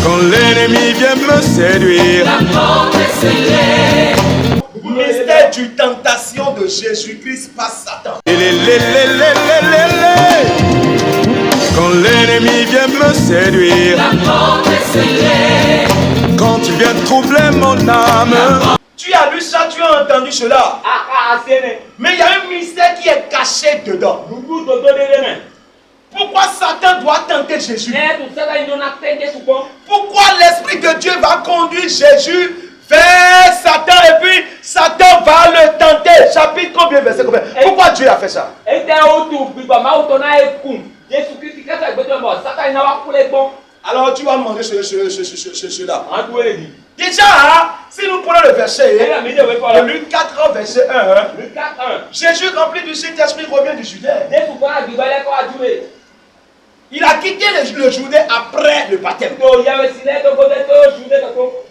Quand l'ennemi vient me séduire, la porte est scellée. Mystère du tentation de Jésus-Christ par Satan. Quand l'ennemi vient me séduire, La porte est scellée. quand il vient troubler mon âme, Tu as lu ça, tu as entendu cela. Mais il y a un mystère qui est caché dedans. Pourquoi Satan doit tenter Jésus? Pourquoi l'Esprit de Dieu va conduire Jésus vers Satan et puis Satan va le tenter? Chapitre combien, verset combien? Pourquoi Dieu a fait ça? Alors tu vas demander cela. Déjà, si nous prenons le verset de Luc 4, verset 1, Jésus rempli du Saint-Esprit revient du Judée. Il a quitté le Judée après le baptême.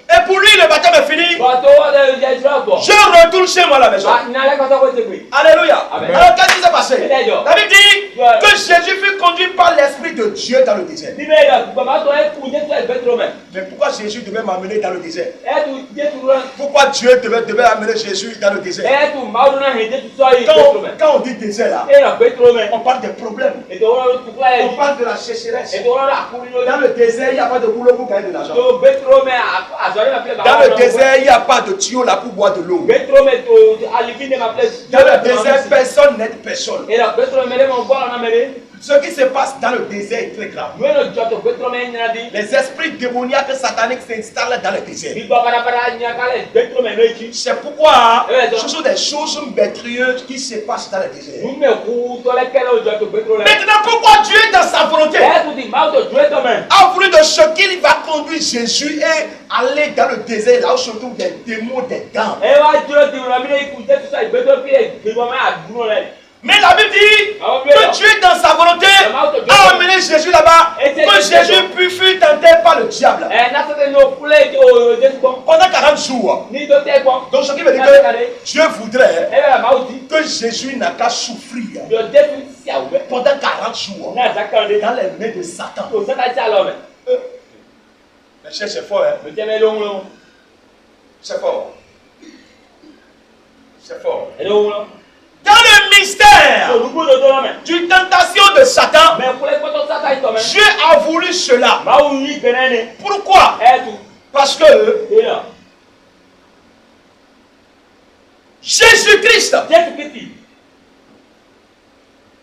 Et pour lui, le baptême est fini. Je retourne chez moi à la maison. Alléluia. Alors, qu'est-ce qui s'est passé? La Bible dit que Jésus fut conduit par l'Esprit de Dieu dans le désert. Mais pourquoi Jésus devait m'amener dans le désert? Pourquoi Dieu devait amener Jésus dans le désert? Quand on dit désert là, on parle des problèmes. On parle de la sécheresse. Dans le désert, il n'y a pas de boulot pour gagner de l'argent. Dans le désert, il n'y a pas de tuyau là pour boire de l'eau. Dans le désert, personne n'aide personne. Ce qui se passe dans le désert est très grave. Les esprits démoniaques sataniques s'installent dans le désert. C'est pourquoi ce sont des choses méprieuses qui se passent dans le désert. Maintenant, pourquoi Dieu, dans sa volonté, a voulu de ce qu'il va conduire Jésus et aller dans le désert là où se trouvent des démons, des dents? Mais la Bible dit que Dieu, dans sa volonté, a amené Jésus là-bas, que Jésus fut tenté par le diable pendant 40 jours. Donc ce qui veut dire que Dieu voudrait que Jésus n'a qu'à souffrir pendant 40 jours dans les mains de Satan. Mais c'est fort, hein? C'est fort. C'est fort. Dans le mystère d'une tentation de Satan, Dieu a voulu cela. Pourquoi? Parce que Jésus-Christ est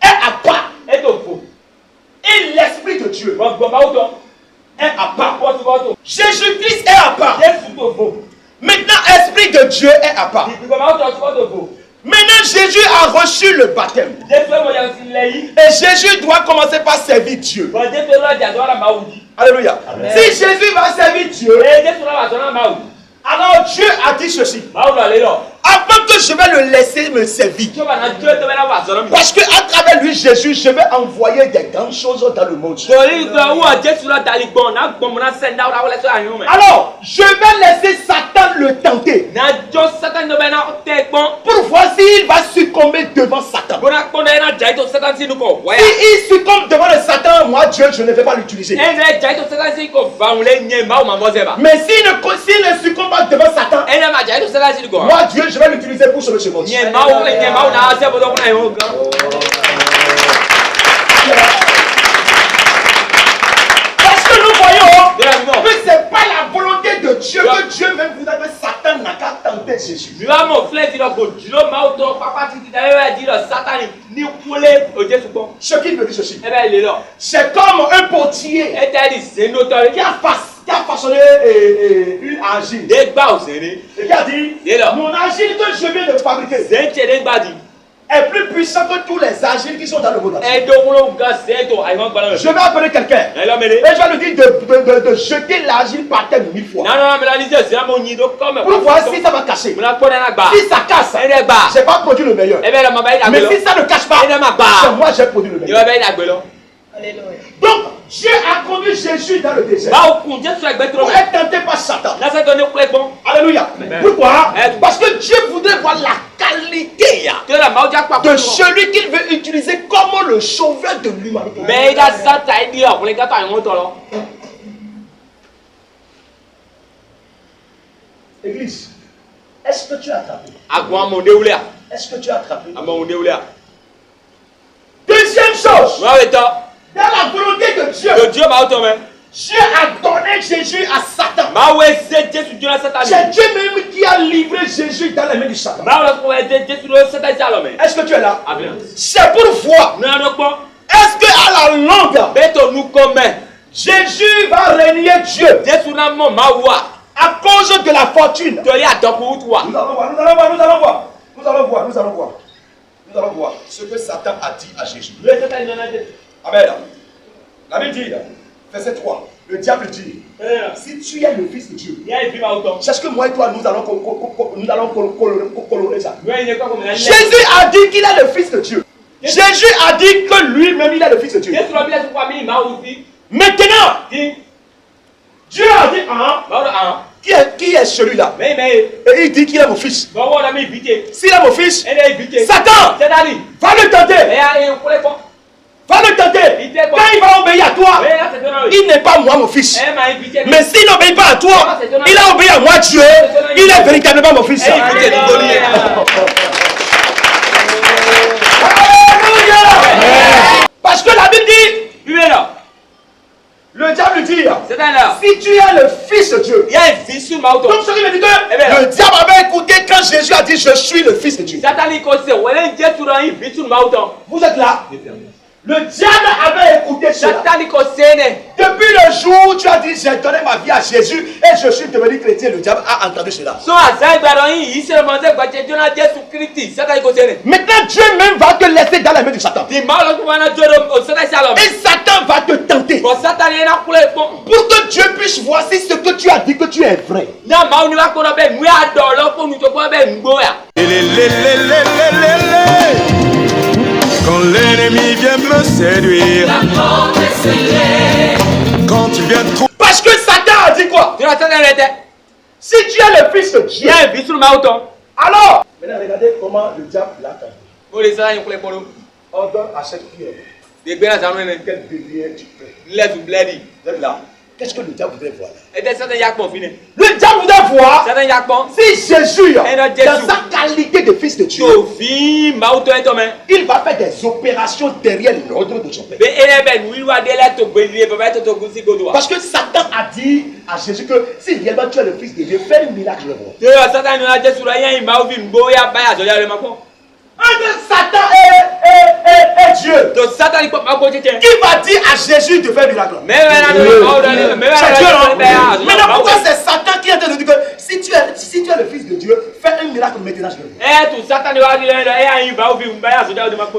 à part. Et l'Esprit de Dieu est à part. Jésus-Christ est à part. Maintenant, Esprit de Dieu est à part. Maintenant, Jésus a reçu le baptême. Et Jésus doit commencer par servir Dieu. Alléluia. Si Jésus va servir Dieu, alors Dieu a dit ceci. Avant que je vais le laisser me servir. Parce qu'à travers lui, Jésus, je vais envoyer des grandes choses dans le monde. Alors, je vais laisser Satan le tenter. Pour voir s'il va succomber devant Satan. Si il succombe devant le Satan, moi, Dieu, je ne vais pas l'utiliser. Mais s'il ne succombe pas devant Satan, moi, Dieu, je vais l'utiliser pour sauver ce monde. Parce que nous voyons que ce n'est pas la volonté de Dieu, que Dieu même voudrait que Satan n'a qu'à tenter Jésus. Ce qui veut dire ceci, c'est comme un potier qui a façonné une argile. Et qui a dit, mon argile que je viens de fabriquer est plus puissant que tous les argiles qui sont dans le monde. Je vais appeler quelqu'un et je vais lui dire de jeter l'argile par terre 1000 fois. Pour voir si ça va casser. Si ça casse, je n'ai pas produit le meilleur. Mais si ça ne cache pas, c'est moi j'ai produit le meilleur. Alléluia. Donc, Dieu a conduit Jésus dans le désert pour être tenté par Satan. Alléluia. Pourquoi? Parce que Dieu voudrait voir la qualité de celui qu'il veut utiliser comme le sauveur de l'humanité. Église, est-ce que tu as attrapé? Est-ce que tu as attrapé? Deuxième chose, dans la volonté de Dieu, Dieu a donné Jésus à Satan. C'est Dieu même qui a livré Jésus dans les mains du Satan. Est-ce que tu es là? C'est pour voir. Est-ce qu'à la longue, Jésus va régner Dieu à cause de la fortune? Nous allons voir ce que Satan a dit à Jésus. Amen. La Bible dit, verset 3, le diable dit, si tu es le fils de Dieu, c'est ce que moi et toi nous allons colorer ça. Jésus a dit qu'il est le fils de Dieu. Jésus a dit que lui-même il est le fils de Dieu. Maintenant, Dieu a dit, qui est celui-là? Et il dit qu'il est mon fils. S'il est mon fils, Satan va le tenter. Va le tenter. Quand il va obéir à toi, il n'est pas moi mon fils. Mais s'il n'obéit pas à toi, il a obéi à moi Dieu. Il est véritablement mon fils. Alléluia. Parce que la Bible dit, le diable dit, si tu es le fils de Dieu. Donc ce qui veut dire que le diable avait écouté quand Jésus a dit je suis le fils de Dieu. Vous êtes là? Le diable avait écouté cela. Depuis le jour où tu as dit j'ai donné ma vie à Jésus et je suis devenu chrétien, le diable a entendu cela. Maintenant Dieu même va te laisser dans la main de Satan. Et Satan va te tenter pour que Dieu puisse voir si ce que tu as dit que tu es vrai. Quand l'ennemi vient me séduire, La porte est scellée. quand tu viens trop, Parce que Satan a dit quoi? Si tu es le fils de Dieu, alors maintenant regardez comment le diable l'a tenté. Ordonne à cette prière. Quel bélier tu fais? Vous êtes là? Qu'est-ce que le diable voudrait voir là? Le diable voudrait voir si Jésus, dans sa qualité de fils de Dieu, il va faire des opérations derrière l'ordre de son père. Parce que Satan a dit à Jésus que si réellement tu es le fils de Dieu, fais un miracle. Entre Satan et Dieu, qui va dire à Jésus de faire un miracle? Maintenant pourquoi c'est Satan qui est en train de dire que si tu es le fils de Dieu, fais un miracle maintenant?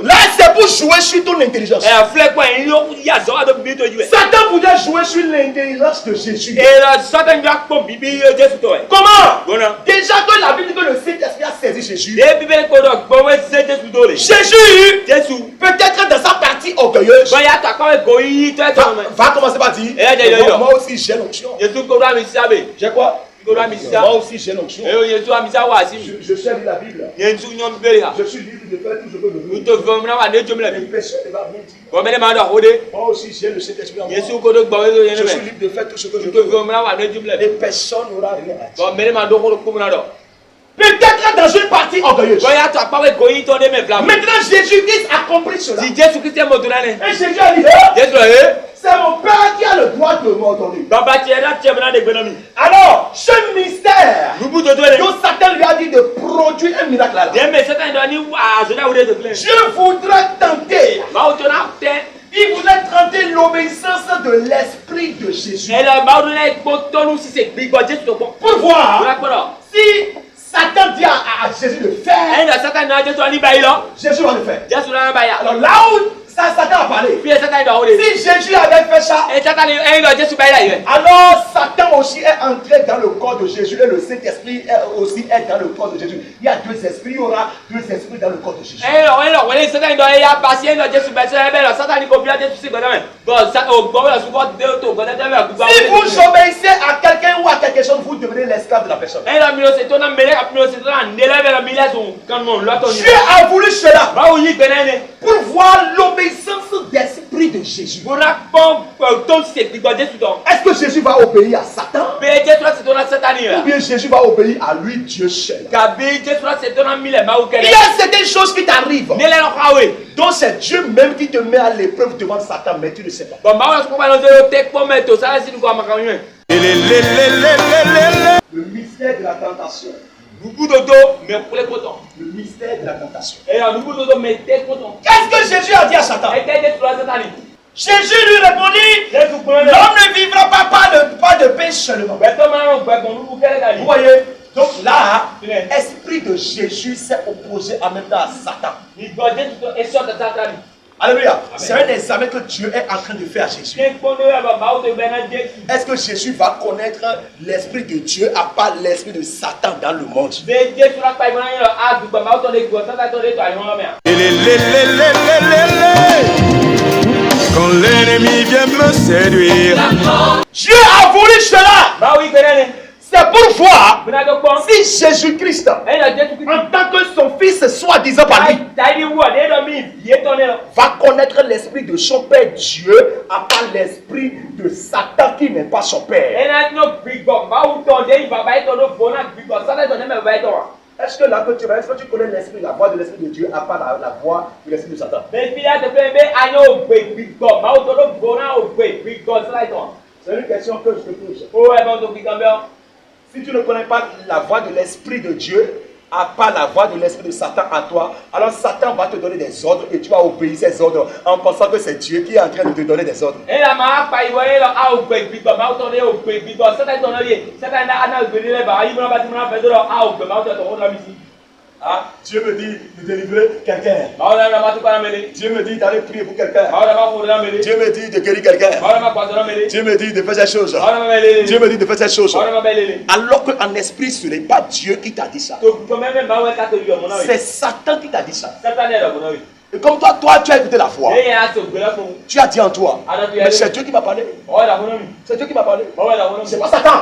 Là c'est pour jouer sur ton intelligence. Satan voudrait jouer sur l'intelligence de Jésus. Comment? Déjà que la Bible dit que le Saint-Esprit a saisi Jésus. Jésus, peut-être dans sa partie orgueilleuse, va commencer par dire moi aussi j'ai l'onction. J'ai quoi? Moi aussi j'ai l'onction. Je sais lire la Bible. Je suis libre de faire tout ce que je veux. Et personne ne va rien dire. Moi aussi j'ai le Saint-Esprit en moi. Je suis libre de faire tout ce que je veux. Et personne n'aura rien à dire. Peut-être dans une partie orgueilleuse. Maintenant Jésus-Christ a compris cela. Et Jésus a dit, c'est mon Père qui a le droit de m'ordonner. Alors, ce mystère dont Satan lui a dit de produire un miracle là. Dieu voudrait tenter. Il voudrait tenter l'obéissance de l'esprit de Jésus. Pour voir si Satan dit à Jésus de faire, Jésus va le faire. Alors là où Satan a parlé, si Jésus avait fait ça, alors Satan aussi est entré dans le corps de Jésus et le Saint-Esprit aussi est dans le corps de Jésus. Il y a deux esprits, il y aura deux esprits dans le corps de Jésus. Si vous obéissez à quelqu'un ou à quelqu'un quelque chose, vous devenez l'esclave de la personne. Dieu Dieu a voulu cela pour voir l'obéissance d'esprit de Jésus. Est-ce que Jésus va obéir à Satan? Ou bien Jésus va obéir à lui, Dieu seul? Il y a certaines choses qui t'arrivent. Donc c'est Dieu même qui te met à l'épreuve devant Satan, mais tu ne sais pas. Le mystère de la tentation. Le mystère de la tentation. Qu'est-ce que Jésus a dit à Satan? Jésus lui répondit, l'homme ne vivra pas de pain seulement. Vous voyez? Donc là, l'esprit de Jésus s'est opposé en même temps à Satan. Alléluia. C'est un examen que Dieu est en train de faire à Jésus. Est-ce que Jésus va connaître l'esprit de Dieu à part l'esprit de Satan dans le monde? Quand l'ennemi vient me séduire, Dieu a voulu cela. C'est pour voir si Jésus-Christ, en tant que son fils, soi-disant par lui, va connaître l'esprit de son Père Dieu à part l'esprit de Satan qui n'est pas son Père. Est-ce que là que tu vas, est-ce que tu connais l'esprit, la voix de l'esprit de Dieu à part la voix de l'esprit de Satan? C'est une question que je te pose. Si tu ne connais pas la voix de l'esprit de Dieu, à part la voix de l'esprit de Satan à toi, alors Satan va te donner des ordres et tu vas obéir ces ordres en pensant que c'est Dieu qui est en train de te donner des ordres. Ah, Dieu me dit de délivrer quelqu'un. Dieu me dit d'aller prier pour quelqu'un. Dieu me dit de guérir quelqu'un. Dieu me dit de faire ces choses. Dieu me dit de faire ces choses. Alors qu'en esprit, ce n'est pas Dieu qui t'a dit ça. C'est Satan qui t'a dit ça. Et comme toi, tu as écouté la voix. Tu as dit en toi. Mais c'est Dieu qui m'a parlé. C'est Dieu qui m'a parlé. C'est pas Satan.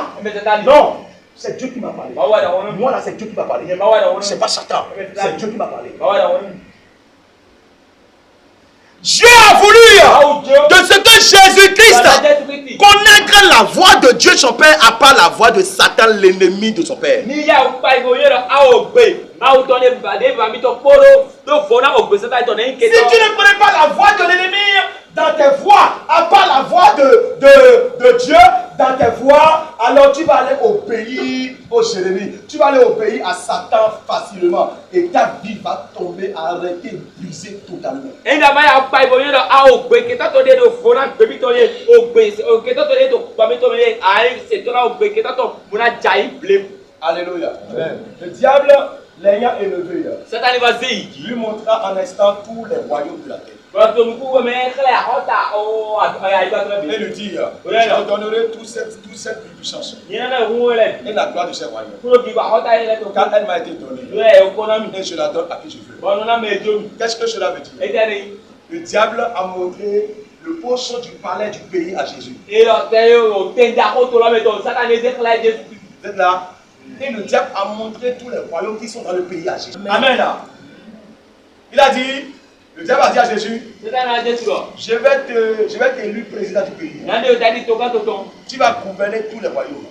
Non. C'est Dieu qui m'a parlé. Moi là, c'est Dieu qui m'a parlé. C'est pas Satan. C'est Dieu qui m'a parlé. Dieu a voulu de ce que Jésus-Christ connaître la voix de Dieu son Père à part la voix de Satan, l'ennemi de son Père. Si tu ne connais pas la voix de l'ennemi dans tes voix, à part la voix de Dieu dans tes voix, alors tu vas aller obéir aux ennemis. Tu vas aller obéir à Satan facilement. Et ta vie va tomber, arrêter, briser totalement. Alléluia. Le diable, l'ayant élevé, lui montra en instant tous les royaumes de la terre. Et lui dit, je redonnerai toute cette puissance et la gloire de ces royaumes, car elle m'a été donnée et je la donne à qui je veux. Qu'est-ce que cela veut dire? Le diable a montré le poste du palais du pays à Jésus. Vous êtes là? Et le diable a montré tous les royaumes qui sont dans le pays à Jésus. Amen. Il a dit, le diable a dit à Jésus, je vais t'élu président du pays. Tu vas gouverner tous les royaumes.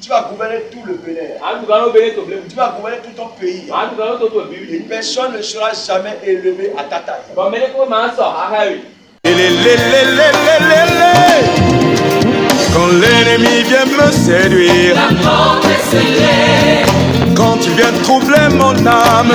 Tu vas gouverner tout le Bénin. Tu vas gouverner tout ton pays. Et personne ne sera jamais élevé à ta taille. quand l'ennemi vient me séduire, quand tu viens troubler mon âme,